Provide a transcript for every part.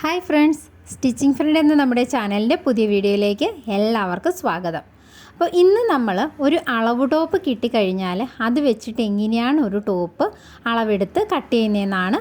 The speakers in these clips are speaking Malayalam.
ഹായ് ഫ്രണ്ട്സ്, സ്റ്റിച്ചിങ് ഫ്രണ്ട് എന്ന നമ്മുടെ ചാനലിൻ്റെ പുതിയ വീഡിയോയിലേക്ക് എല്ലാവർക്കും സ്വാഗതം. അപ്പോൾ ഇന്ന് നമ്മൾ ഒരു അളവ് ടോപ്പ് കിട്ടിക്കഴിഞ്ഞാൽ അത് വെച്ചിട്ട് എങ്ങനെയാണ് ഒരു ടോപ്പ് അളവെടുത്ത് കട്ട് ചെയ്യുന്നതെന്നാണ്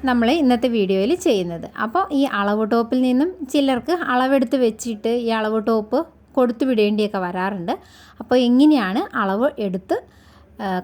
നമ്മൾ ഇന്നത്തെ വീഡിയോയിൽ ചെയ്യുന്നത്. അപ്പോൾ ഈ അളവ് ടോപ്പിൽ നിന്നും ചിലർക്ക് അളവെടുത്ത് വെച്ചിട്ട് ഈ അളവ് ടോപ്പ് കൊടുത്തു വിടേണ്ടിയൊക്കെ വരാറുണ്ട്. അപ്പോൾ എങ്ങനെയാണ് അളവ് എടുത്ത്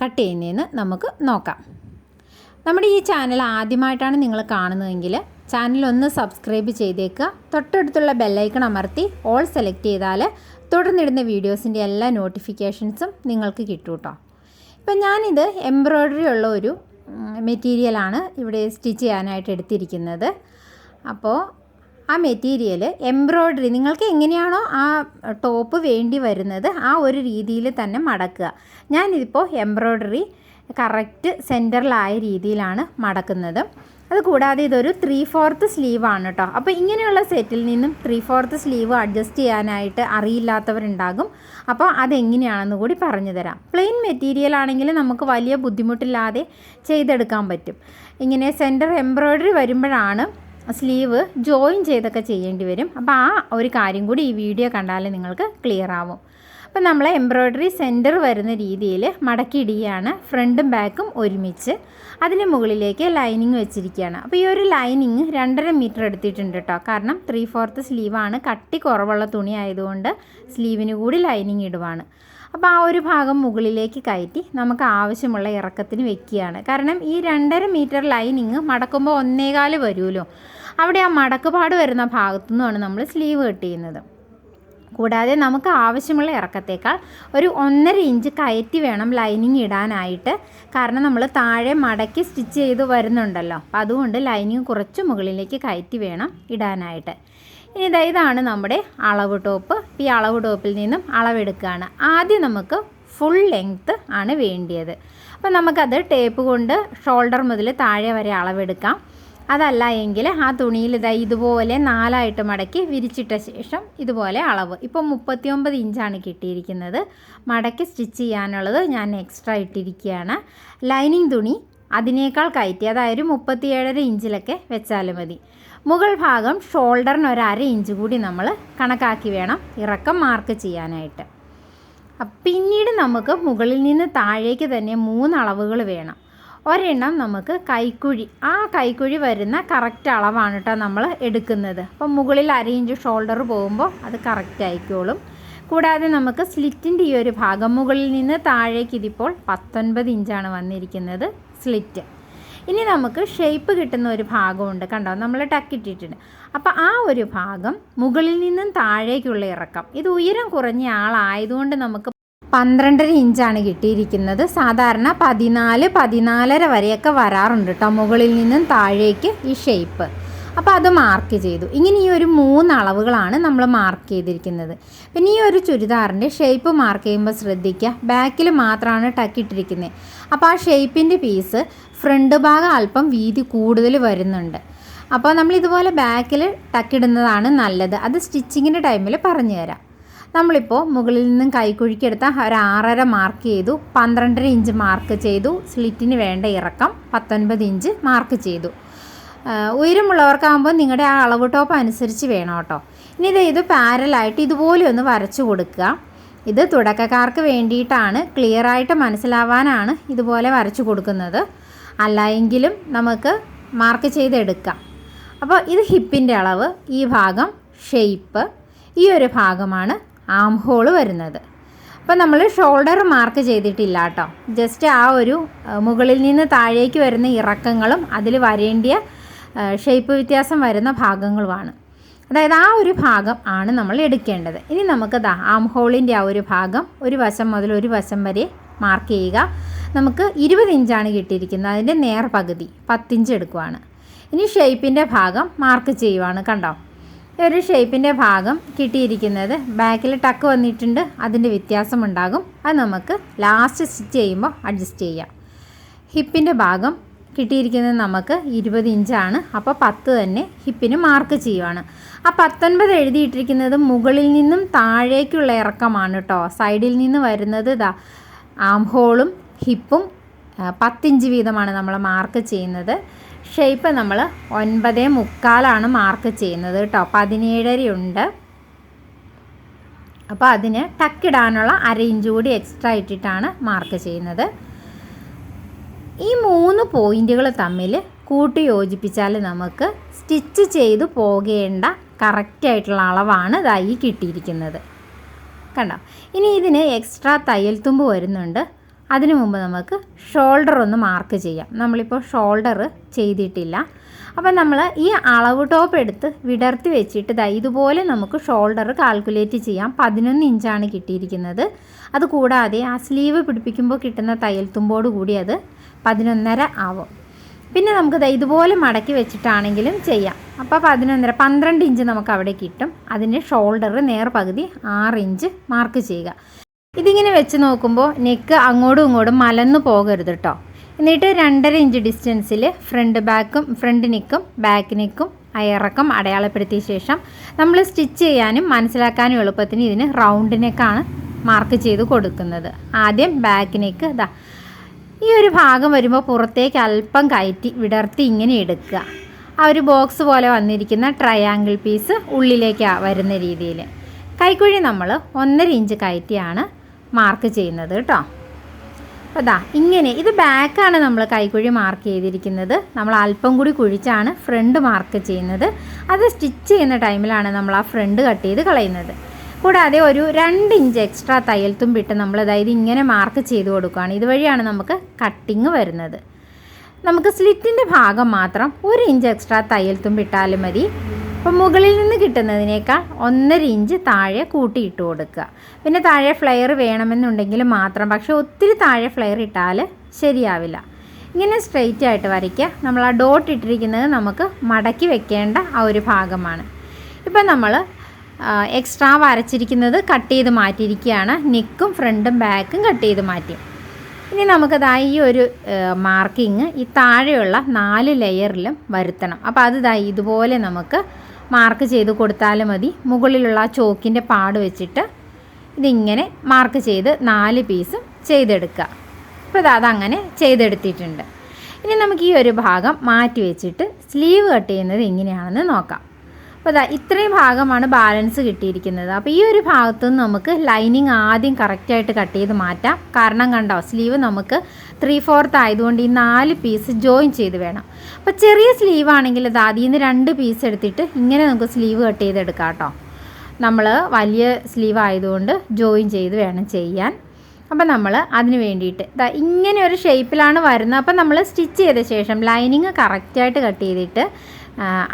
കട്ട് ചെയ്യുന്നതെന്ന് നമുക്ക് നോക്കാം. നമ്മുടെ ഈ ചാനൽ ആദ്യമായിട്ടാണ് നിങ്ങൾ കാണുന്നതെങ്കിൽ ചാനലൊന്ന് സബ്സ്ക്രൈബ് ചെയ്തേക്കുക. തൊട്ടടുത്തുള്ള ബെല്ലൈക്കൺ അമർത്തി ഓൾ സെലക്ട് ചെയ്താൽ തുടർന്നിടുന്ന വീഡിയോസിൻ്റെ എല്ലാ നോട്ടിഫിക്കേഷൻസും നിങ്ങൾക്ക് കിട്ടും കേട്ടോ. ഇപ്പം ഞാനിത് എംബ്രോയ്ഡറി ഉള്ള ഒരു മെറ്റീരിയലാണ് ഇവിടെ സ്റ്റിച്ച് ചെയ്യാനായിട്ട് എടുത്തിരിക്കുന്നത്. അപ്പോൾ ആ മെറ്റീരിയൽ എംബ്രോയ്ഡറി നിങ്ങൾക്ക് എങ്ങനെയാണോ ആ ടോപ്പ് വേണ്ടി വരുന്നത് ആ ഒരു രീതിയിൽ തന്നെ മടക്കുക. ഞാനിതിപ്പോൾ എംബ്രോയ്ഡറി കറക്റ്റ് സെൻറ്ററിലായ രീതിയിലാണ് മടക്കുന്നത്. അതുകൂടാതെ ഇതൊരു 3/4 സ്ലീവാണ് കേട്ടോ. അപ്പോൾ ഇങ്ങനെയുള്ള സെറ്റിൽ നിന്നും 3/4 സ്ലീവ് അഡ്ജസ്റ്റ് ചെയ്യാനായിട്ട് അറിയില്ലാത്തവരുണ്ടാകും. അപ്പോൾ അതെങ്ങനെയാണെന്ന് കൂടി പറഞ്ഞു തരാം. പ്ലെയിൻ മെറ്റീരിയൽ ആണെങ്കിൽ നമുക്ക് വലിയ ബുദ്ധിമുട്ടില്ലാതെ ചെയ്തെടുക്കാൻ പറ്റും. ഇങ്ങനെ സെൻറ്റർ എംബ്രോയ്ഡറി വരുമ്പോഴാണ് സ്ലീവ് ജോയിൻ ചെയ്തൊക്കെ ചെയ്യേണ്ടി വരും. അപ്പോൾ ആ ഒരു കാര്യം കൂടി ഈ വീഡിയോ കണ്ടാൽ നിങ്ങൾക്ക് ക്ലിയർ ആവും. അപ്പോൾ നമ്മൾ എംബ്രോയ്ഡറി സെൻറ്റർ വരുന്ന രീതിയിൽ മടക്കിയിടുകയാണ്, ഫ്രണ്ടും ബാക്കും ഒരുമിച്ച്. അതിന് മുകളിലേക്ക് ലൈനിങ് വെച്ചിരിക്കുകയാണ്. അപ്പോൾ ഈ ഒരു ലൈനിങ് 2.5 മീറ്റർ എടുത്തിട്ടുണ്ട് കേട്ടോ. കാരണം 3/4 സ്ലീവാണ്, കട്ടി കുറവുള്ള തുണി ആയതുകൊണ്ട് സ്ലീവിന് കൂടി ലൈനിങ് ഇടുവാണ്. അപ്പോൾ ആ ഒരു ഭാഗം മുകളിലേക്ക് കയറ്റി നമുക്ക് ആവശ്യമുള്ള ഇറക്കത്തിന് വെക്കുകയാണ്. കാരണം ഈ 2.5 മീറ്റർ ലൈനിങ് മടക്കുമ്പോൾ 1.25 വരുമല്ലോ, അവിടെ ആ മടക്കുപാട് വരുന്ന ഭാഗത്തുനിന്നുമാണ് നമ്മൾ സ്ലീവ് കട്ട് ചെയ്യുന്നത്. കൂടാതെ നമുക്ക് ആവശ്യമുള്ള ഇറക്കത്തേക്കാൾ ഒരു 1.5 ഇഞ്ച് കയറ്റി വേണം ലൈനിങ് ഇടാനായിട്ട്. കാരണം നമ്മൾ താഴെ മടക്കി സ്റ്റിച്ച് ചെയ്ത് വരുന്നുണ്ടല്ലോ, അപ്പോൾ അതുകൊണ്ട് ലൈനിങ് കുറച്ച് മുകളിലേക്ക് കയറ്റി വേണം ഇടാനായിട്ട്. ഇനി ഇതാണ് നമ്മുടെ അളവ് ടോപ്പ്. ഈ അളവ് ടോപ്പിൽ നിന്നും അളവെടുക്കുകയാണ്. ആദ്യം നമുക്ക് ഫുൾ ലെങ്ത്ത് ആണ് വേണ്ടിയത്. അപ്പോൾ നമുക്കത് ടേപ്പ് കൊണ്ട് ഷോൾഡർ മുതൽ താഴെ വരെ അളവെടുക്കാം. അതല്ല എങ്കിൽ ആ തുണിയിൽ ഇതുപോലെ 4 മടക്കി വിരിച്ചിട്ട ശേഷം ഇതുപോലെ അളവ്. ഇപ്പോൾ 39 ഇഞ്ചാണ് കിട്ടിയിരിക്കുന്നത്. മടക്കി സ്റ്റിച്ച് ചെയ്യാനുള്ളത് ഞാൻ എക്സ്ട്രാ ഇട്ടിരിക്കുകയാണ്. ലൈനിങ് തുണി അതിനേക്കാൾ കയറ്റി, അതായത് 37.5 ഇഞ്ചിലൊക്കെ വെച്ചാലും മതി. മുകൾ ഭാഗം ഷോൾഡറിന് 1/2 ഇഞ്ച് കൂടി നമ്മൾ കണക്കാക്കി വേണം ഇറക്കം മാർക്ക് ചെയ്യാനായിട്ട്. പിന്നീട് നമുക്ക് മുകളിൽ നിന്ന് താഴേക്ക് തന്നെ 3 അളവുകൾ വേണം. ഒരെണ്ണം നമുക്ക് കൈക്കുഴി, ആ കൈക്കുഴി വരുന്ന കറക്റ്റ് അളവാണ് കേട്ടോ നമ്മൾ എടുക്കുന്നത്. അപ്പം മുകളിൽ 1/2 ഇഞ്ച് ഷോൾഡർ പോകുമ്പോൾ അത് കറക്റ്റ് ആയിക്കോളും. കൂടാതെ നമുക്ക് സ്ലിറ്റിൻ്റെ ഈ ഒരു ഭാഗം മുകളിൽ നിന്ന് താഴേക്ക് ഇതിപ്പോൾ 19 ഇഞ്ചാണ് വന്നിരിക്കുന്നത് സ്ലിറ്റ്. ഇനി നമുക്ക് ഷേപ്പ് കിട്ടുന്ന ഒരു ഭാഗമുണ്ട് കണ്ടോ, നമ്മൾ ടക്കിട്ടിട്ടുണ്ട്. അപ്പോൾ ആ ഒരു ഭാഗം മുകളിൽ നിന്നും താഴേക്കുള്ള ഇറക്കം, ഇത് ഉയരം കുറഞ്ഞ ആളായതുകൊണ്ട് നമുക്ക് 12.5 ഇഞ്ചാണ് കിട്ടിയിരിക്കുന്നത്. സാധാരണ 14-14.5 വരെയൊക്കെ വരാറുണ്ട് കേട്ടോ മുകളിൽ നിന്നും താഴേക്ക് ഈ ഷേപ്പ്. അപ്പോൾ അത് മാർക്ക് ചെയ്തു. ഇങ്ങനെ ഈ ഒരു 3 അളവുകളാണ് നമ്മൾ മാർക്ക് ചെയ്തിരിക്കുന്നത്. പിന്നെ ഈ ഒരു ചുരിദാറിൻ്റെ ഷേപ്പ് മാർക്ക് ചെയ്യുമ്പോൾ ശ്രദ്ധിക്കുക, ബാക്കിൽ മാത്രമാണ് ടക്കിട്ടിരിക്കുന്നത്. അപ്പോൾ ആ ഷേപ്പിൻ്റെ പീസ് ഫ്രണ്ട് ഭാഗം അല്പം വീതി കൂടുതൽ വരുന്നുണ്ട്. അപ്പോൾ നമ്മൾ ഇതുപോലെ ബാക്കിൽ ടക്കിടുന്നതാണ് നല്ലത്. അത് സ്റ്റിച്ചിങ്ങിൻ്റെ ടൈമിൽ പറഞ്ഞു തരാം. നമ്മളിപ്പോൾ മുകളിൽ നിന്നും കൈക്കുഴിക്കെടുത്ത ഒരു 6.5 മാർക്ക് ചെയ്തു, 12.5 ഇഞ്ച് മാർക്ക് ചെയ്തു. സ്ലിറ്റിന് വേണ്ട ഇറക്കം 19 ഇഞ്ച് മാർക്ക് ചെയ്തു. ഉയരമുള്ളവർക്കാകുമ്പോൾ നിങ്ങളുടെ ആ അളവ് ടോപ്പ് അനുസരിച്ച് വേണം കേട്ടോ. ഇനി ഇത് പാരലായിട്ട് ഇതുപോലെ ഒന്ന് വരച്ചു കൊടുക്കുക. ഇത് തുടക്കക്കാർക്ക് വേണ്ടിയിട്ടാണ്, ക്ലിയറായിട്ട് മനസ്സിലാവാനാണ് ഇതുപോലെ വരച്ചു കൊടുക്കുന്നത്. അല്ലായെങ്കിലും നമുക്ക് മാർക്ക് ചെയ്തെടുക്കാം. അപ്പോൾ ഇത് ഹിപ്പിൻ്റെ അളവ്, ഈ ഭാഗം ഷേപ്പ്, ഈ ഒരു ഭാഗമാണ് ആം ഹോൾ വരുന്നത്. അപ്പോൾ നമ്മൾ ഷോൾഡർ മാർക്ക് ചെയ്തിട്ടില്ല കേട്ടോ. ജസ്റ്റ് ആ ഒരു മുകളിൽ നിന്ന് താഴേക്ക് വരുന്ന ഇറക്കങ്ങളും അതിൽ വരേണ്ടിയ ഷേപ്പ് വ്യത്യാസം വരുന്ന ഭാഗങ്ങളുമാണ്. അതായത് ആ ഒരു ഭാഗം ആണ് നമ്മൾ എടുക്കേണ്ടത്. ഇനി നമുക്ക് ആം ഹോളിൻ്റെ ആ ഒരു ഭാഗം ഒരു വശം മുതൽ ഒരു വശം വരെ മാർക്ക് ചെയ്യുക. നമുക്ക് 20 ഇഞ്ചാണ് കിട്ടിയിരിക്കുന്നത്. അതിൻ്റെ നേർ പകുതി 10 ഇഞ്ച് എടുക്കുവാണ്. ഇനി ഷേപ്പിൻ്റെ ഭാഗം മാർക്ക് ചെയ്യുവാണ്. കണ്ടോ, ഒരു ഷേപ്പിൻ്റെ ഭാഗം കിട്ടിയിരിക്കുന്നത് ബാക്കിൽ ടക്ക് വന്നിട്ടുണ്ട്, അതിൻ്റെ വ്യത്യാസമുണ്ടാകും. അത് നമുക്ക് ലാസ്റ്റ് സ്റ്റിച്ച് ചെയ്യുമ്പോൾ അഡ്ജസ്റ്റ് ചെയ്യാം. ഹിപ്പിൻ്റെ ഭാഗം കിട്ടിയിരിക്കുന്നത് നമുക്ക് 20 ഇഞ്ചാണ്. അപ്പോൾ 10 തന്നെ ഹിപ്പിന് മാർക്ക് ചെയ്യുവാണ്. ആ 19 എഴുതിയിട്ടിരിക്കുന്നത് മുകളിൽ നിന്നും താഴേക്കുള്ള ഇറക്കമാണ് കേട്ടോ. സൈഡിൽ നിന്ന് വരുന്നത് ആം ഹോളും ഹിപ്പും 10 ഇഞ്ച് വീതമാണ് നമ്മൾ മാർക്ക് ചെയ്യുന്നത്. ഷേപ്പ് നമ്മൾ 9.25 മാർക്ക് ചെയ്യുന്നത് കേട്ടോ. 17.5 ഉണ്ട്. അപ്പോൾ അതിന് ടക്കിടാനുള്ള 1/2 ഇഞ്ച് കൂടി എക്സ്ട്രാ ഇട്ടിട്ടാണ് മാർക്ക് ചെയ്യുന്നത്. ഈ 3 പോയിൻറ്റുകൾ തമ്മിൽ കൂട്ടി യോജിപ്പിച്ചാൽ നമുക്ക് സ്റ്റിച്ച് ചെയ്തു പോകേണ്ട കറക്റ്റായിട്ടുള്ള അളവാണ് ഇതായി കിട്ടിയിരിക്കുന്നത്. കണ്ടോ? ഇനി ഇതിന് എക്സ്ട്രാ തയ്യൽ തുമ്പ് വരുന്നുണ്ട്. അതിനു മുമ്പ് നമുക്ക് ഷോൾഡർ ഒന്ന് മാർക്ക് ചെയ്യാം. നമ്മളിപ്പോൾ ഷോൾഡർ ചെയ്തിട്ടില്ല. അപ്പം നമ്മൾ ഈ അളവ് ടോപ്പ് എടുത്ത് വിടർത്തി വെച്ചിട്ട് ഇതുപോലെ നമുക്ക് ഷോൾഡർ കാൽക്കുലേറ്റ് ചെയ്യാം. 11 ഇഞ്ചാണ് കിട്ടിയിരിക്കുന്നത്. അതുകൂടാതെ ആ സ്ലീവ് പിടിപ്പിക്കുമ്പോൾ കിട്ടുന്ന തയ്യൽ തുമ്പോട് കൂടി അത് 11.5 ആവും. പിന്നെ നമുക്ക് ഇതുപോലെ മടക്കി വെച്ചിട്ടാണെങ്കിലും ചെയ്യാം. അപ്പോൾ 11.5 12 ഇഞ്ച് നമുക്ക് അവിടെ കിട്ടും. അതിന് ഷോൾഡർ നേർപകുതി 6 ഇഞ്ച് മാർക്ക് ചെയ്യുക. ഇതിങ്ങനെ വെച്ച് നോക്കുമ്പോൾ നെക്ക് അങ്ങോട്ടും ഇങ്ങോട്ടും മലന്ന് പോകരുത് കേട്ടോ. എന്നിട്ട് 2.5 ഇഞ്ച് ഡിസ്റ്റൻസിൽ ഫ്രണ്ട് നെക്കും ബാക്ക് നെക്കും ഇറക്കം അടയാളപ്പെടുത്തിയ ശേഷം നമ്മൾ സ്റ്റിച്ച് ചെയ്യാനും മനസ്സിലാക്കാനും എളുപ്പത്തിന് ഇതിന് റൗണ്ട് നെക്കാണ് മാർക്ക് ചെയ്ത് കൊടുക്കുന്നത്. ആദ്യം ബാക്ക് നെക്ക് ഈ ഒരു ഭാഗം വരുമ്പോൾ പുറത്തേക്ക് അല്പം കയറ്റി വിടർത്തി ഇങ്ങനെ എടുക്കുക. ആ ഒരു ബോക്സ് പോലെ വന്നിരിക്കുന്ന ട്രയാങ്കിൾ പീസ് ഉള്ളിലേക്ക് വരുന്ന രീതിയിൽ കൈക്കുഴി നമ്മൾ 1.5 ഇഞ്ച് കയറ്റിയാണ് മാർക്ക് ചെയ്യുന്നത് കേട്ടോ. അപ്പോൾ ഇങ്ങനെ ഇത് ബാക്കാണ് നമ്മൾ കൈക്കുഴി മാർക്ക് ചെയ്തിരിക്കുന്നത്. നമ്മൾ അല്പം കൂടി കുഴിച്ചാണ് ഫ്രണ്ട് മാർക്ക് ചെയ്യുന്നത്. അത് സ്റ്റിച്ച് ചെയ്യുന്ന ടൈമിലാണ് നമ്മൾ ആ ഫ്രണ്ട് കട്ട് ചെയ്ത് കളയുന്നത്. കൂടാതെ ഒരു 2 ഇഞ്ച് എക്സ്ട്രാ തയ്യൽ തുമ്പിട്ട് നമ്മൾ ഇങ്ങനെ മാർക്ക് ചെയ്ത് കൊടുക്കുകയാണ്. ഇതുവഴിയാണ് നമുക്ക് കട്ടിങ് വരുന്നത്. നമുക്ക് സ്ലിറ്റിൻ്റെ ഭാഗം മാത്രം 1 ഇഞ്ച് എക്സ്ട്രാ തയ്യൽ തുമ്പിട്ടാലും മതി. അപ്പോൾ മുകളിൽ നിന്ന് കിട്ടുന്നതിനേക്കാൾ 1.5 ഇഞ്ച് താഴെ കൂട്ടിയിട്ട് കൊടുക്കുക. പിന്നെ താഴെ ഫ്ലെയർ വേണമെന്നുണ്ടെങ്കിൽ മാത്രം, പക്ഷേ ഒത്തിരി താഴെ ഫ്ലെയർ ഇട്ടാൽ ശരിയാവില്ല. ഇങ്ങനെ സ്ട്രെയിറ്റ് ആയിട്ട് വരയ്ക്കുക. നമ്മൾ ആ ഡോട്ട് ഇട്ടിരിക്കുന്നത് നമുക്ക് മടക്കി വെക്കേണ്ട ആ ഒരു ഭാഗമാണ്. ഇപ്പം നമ്മൾ എക്സ്ട്രാ വരച്ചിരിക്കുന്നത് കട്ട് ചെയ്ത് മാറ്റിയിരിക്കുകയാണ്. നെക്കും ഫ്രണ്ടും ബാക്കും കട്ട് ചെയ്ത് മാറ്റി. ഇനി നമുക്കതായി ഈ ഒരു മാർക്കിങ് ഈ താഴെയുള്ള 4 ലെയറിലും വരുത്തണം. അപ്പോൾ അത് ഇതുപോലെ നമുക്ക് മാർക്ക് ചെയ്ത് കൊടുത്താലും മതി. മുകളിലുള്ള ചോക്കിൻ്റെ പാട് വെച്ചിട്ട് ഇതിങ്ങനെ മാർക്ക് ചെയ്ത് 4 പീസും ചെയ്തെടുക്കുക. അപ്പോൾ അതങ്ങനെ ചെയ്തെടുത്തിട്ടുണ്ട്. ഇനി നമുക്ക് ഈ ഒരു ഭാഗം മാറ്റി വെച്ചിട്ട് സ്ലീവ് കട്ട് ചെയ്യുന്നത് എങ്ങനെയാണെന്ന് നോക്കാം. അപ്പോൾ ഇത്രയും ഭാഗമാണ് ബാലൻസ് കിട്ടിയിരിക്കുന്നത്. അപ്പോൾ ഈ ഒരു ഭാഗത്തു നിന്ന് നമുക്ക് ലൈനിങ് ആദ്യം കറക്റ്റായിട്ട് കട്ട് ചെയ്ത് മാറ്റാം. കാരണം കണ്ടോ, സ്ലീവ് നമുക്ക് 3/4 ആയതുകൊണ്ട് ഈ 4 പീസ് ജോയിൻ ചെയ്ത് വേണം. അപ്പോൾ ചെറിയ സ്ലീവ് ആണെങ്കിൽ അതിൽ നിന്ന് 2 പീസ് എടുത്തിട്ട് ഇങ്ങനെ നമുക്ക് സ്ലീവ് കട്ട് ചെയ്തെടുക്കാം കേട്ടോ. നമ്മൾ വലിയ സ്ലീവ് ആയതുകൊണ്ട് ജോയിൻ ചെയ്ത് വേണം ചെയ്യാൻ. അപ്പോൾ നമ്മൾ അതിന് വേണ്ടിയിട്ട് ഇങ്ങനെ ഒരു ഷേപ്പിലാണ് വരുന്നത്. അപ്പോൾ നമ്മൾ സ്റ്റിച്ച് ചെയ്ത ശേഷം ലൈനിങ് കറക്റ്റായിട്ട് കട്ട് ചെയ്തിട്ട്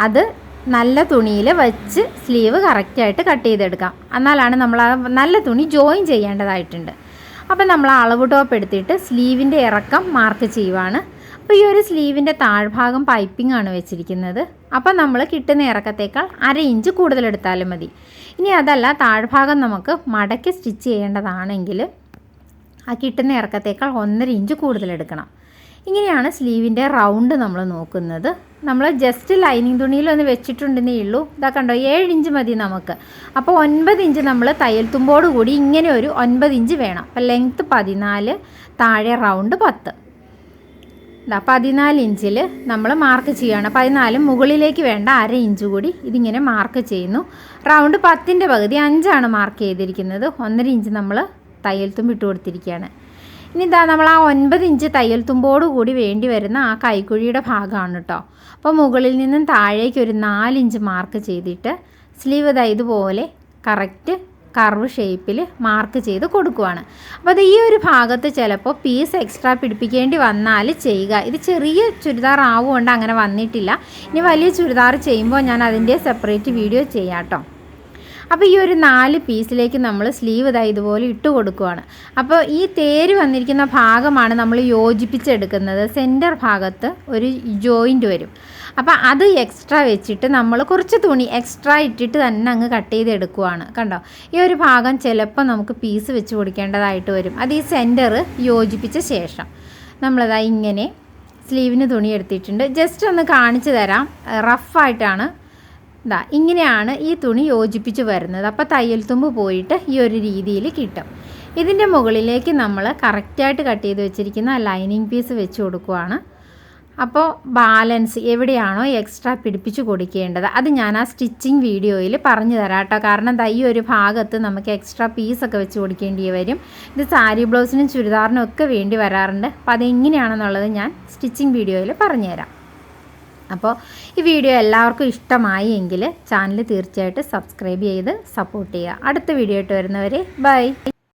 അത് നല്ല തുണിയിൽ വെച്ച് സ്ലീവ് കറക്റ്റായിട്ട് കട്ട് ചെയ്തെടുക്കാം. എന്നാലാണ് നമ്മൾ ആ നല്ല തുണി ജോയിൻ ചെയ്യേണ്ടതായിട്ടുണ്ട്. അപ്പോൾ നമ്മൾ അളവ് ടോപ്പ് എടുത്തിട്ട് സ്ലീവിൻ്റെ ഇറക്കം മാർക്ക് ചെയ്യുവാണ്. അപ്പോൾ ഈ ഒരു സ്ലീവിൻ്റെ താഴ്ഭാഗം പൈപ്പിംഗ് ആണ് വെച്ചിരിക്കുന്നത്. അപ്പോൾ നമ്മൾ കിട്ടുന്ന ഇറക്കത്തേക്കാൾ 1/2 ഇഞ്ച് കൂടുതലെടുത്താലും മതി. ഇനി അതല്ല, താഴ്ഭാഗം നമുക്ക് മടക്കി സ്റ്റിച്ച് ചെയ്യേണ്ടതാണെങ്കിൽ ആ കിട്ടുന്ന ഇറക്കത്തേക്കാൾ 1.5 ഇഞ്ച് കൂടുതലെടുക്കണം. ഇങ്ങനെയാണ് സ്ലീവിൻ്റെ റൗണ്ട് നമ്മൾ നോക്കുന്നത്. നമ്മൾ ജസ്റ്റ് ലൈനിങ് തുണിയിൽ ഒന്ന് വെച്ചിട്ടുണ്ടെന്നേ ഉള്ളൂ. കണ്ടോ, 7 ഇഞ്ച് മതി നമുക്ക്. അപ്പോൾ 9 ഇഞ്ച് നമ്മൾ തയ്യൽ തുമ്പോട് കൂടി ഇങ്ങനെ ഒരു 9 ഇഞ്ച് വേണം. അപ്പോൾ ലെങ്ത്ത് 14, താഴെ റൗണ്ട് 10. 14 ഇഞ്ചിൽ നമ്മൾ മാർക്ക് ചെയ്യുകയാണ്. 14 മുകളിലേക്ക് വേണ്ട 1/2 ഇഞ്ച് കൂടി ഇതിങ്ങനെ മാർക്ക് ചെയ്യുന്നു. റൗണ്ട് 10ൻ്റെ പകുതി 5 മാർക്ക് ചെയ്തിരിക്കുന്നത്. 1.5 ഇഞ്ച് നമ്മൾ തയ്യൽ തുമ്പ് ഇട്ട് കൊടുത്തിരിക്കുകയാണ്. ഇനി നമ്മൾ ആ 9 ഇഞ്ച് തയ്യൽ തുമ്പോട് കൂടി വേണ്ടി വരുന്ന ആ കൈക്കുഴിയുടെ ഭാഗമാണ് കേട്ടോ. അപ്പോൾ മുകളിൽ നിന്നും താഴേക്ക് ഒരു 4 ഇഞ്ച് മാർക്ക് ചെയ്തിട്ട് സ്ലീവ് ഇതുപോലെ കറക്റ്റ് കർവ് ഷേപ്പിൽ മാർക്ക് ചെയ്ത് കൊടുക്കുവാണ്. അപ്പോൾ അത് ഈ ഒരു ഭാഗത്ത് ചിലപ്പോൾ പീസ് എക്സ്ട്രാ പിടിപ്പിക്കേണ്ടി വന്നാൽ ചെയ്യുക. ഇത് ചെറിയ ചുരിദാർ ആവുകൊണ്ട് അങ്ങനെ വന്നിട്ടില്ല. ഇനി വലിയ ചുരിദാർ ചെയ്യുമ്പോൾ ഞാൻ അതിൻ്റെ സെപ്പറേറ്റ് വീഡിയോ ചെയ്യാം കേട്ടോ. അപ്പോൾ ഈ ഒരു 4 പീസിലേക്ക് നമ്മൾ സ്ലീവ് ഇതുപോലെ ഇട്ട് കൊടുക്കുകയാണ്. അപ്പോൾ ഈ തേര് വന്നിരിക്കുന്ന ഭാഗമാണ് നമ്മൾ യോജിപ്പിച്ചെടുക്കുന്നത്. സെൻറ്റർ ഭാഗത്ത് ഒരു ജോയിൻറ്റ് വരും. അപ്പോൾ അത് എക്സ്ട്രാ വെച്ചിട്ട് നമ്മൾ കുറച്ച് തുണി എക്സ്ട്രാ ഇട്ടിട്ട് തന്നെ അങ്ങ് കട്ട് ചെയ്തെടുക്കുകയാണ്. കണ്ടോ, ഈ ഒരു ഭാഗം ചിലപ്പോൾ നമുക്ക് പീസ് വെച്ച് കൊടുക്കേണ്ടതായിട്ട് വരും. അത് ഈ സെൻറ്റർ യോജിപ്പിച്ച ശേഷം ഇങ്ങനെ സ്ലീവിന് തുണി എടുത്തിട്ടുണ്ട്. ജസ്റ്റ് ഒന്ന് കാണിച്ചു തരാം. റഫായിട്ടാണ് ഇങ്ങനെയാണ് ഈ തുണി യോജിപ്പിച്ച് വരുന്നത്. അപ്പോൾ തയ്യൽ തുമ്പ് പോയിട്ട് ഈ ഒരു രീതിയിൽ കിട്ടും. ഇതിൻ്റെ മുകളിലേക്ക് നമ്മൾ കറക്റ്റായിട്ട് കട്ട് ചെയ്ത് വെച്ചിരിക്കുന്ന ലൈനിങ് പീസ് വെച്ച് കൊടുക്കുകയാണ്. അപ്പോൾ ബാലൻസ് എവിടെയാണോ എക്സ്ട്രാ പിടിപ്പിച്ച് കൊടുക്കേണ്ടത് അത് ഞാൻ ആ സ്റ്റിച്ചിങ് വീഡിയോയിൽ പറഞ്ഞു തരാം കേട്ടോ. കാരണം ഈ ഒരു ഭാഗത്ത് നമുക്ക് എക്സ്ട്രാ പീസൊക്കെ വെച്ച് കൊടുക്കേണ്ടി വരും. ഇത് സാരി ബ്ലൗസിനും ചുരിദാറിനും ഒക്കെ വേണ്ടി വരാറുണ്ട്. അപ്പോൾ അതെങ്ങനെയാണെന്നുള്ളത് ഞാൻ സ്റ്റിച്ചിങ് വീഡിയോയിൽ പറഞ്ഞുതരാം. അപ്പോൾ ഈ വീഡിയോ എല്ലാവർക്കും ഇഷ്ടമായി എങ്കിൽ ചാനൽ തീർച്ചയായിട്ടും സബ്സ്ക്രൈബ് ചെയ്ത് സപ്പോർട്ട് ചെയ്യുക. അടുത്ത വീഡിയോ ആയിട്ട് വരുന്നവരെ ബൈ.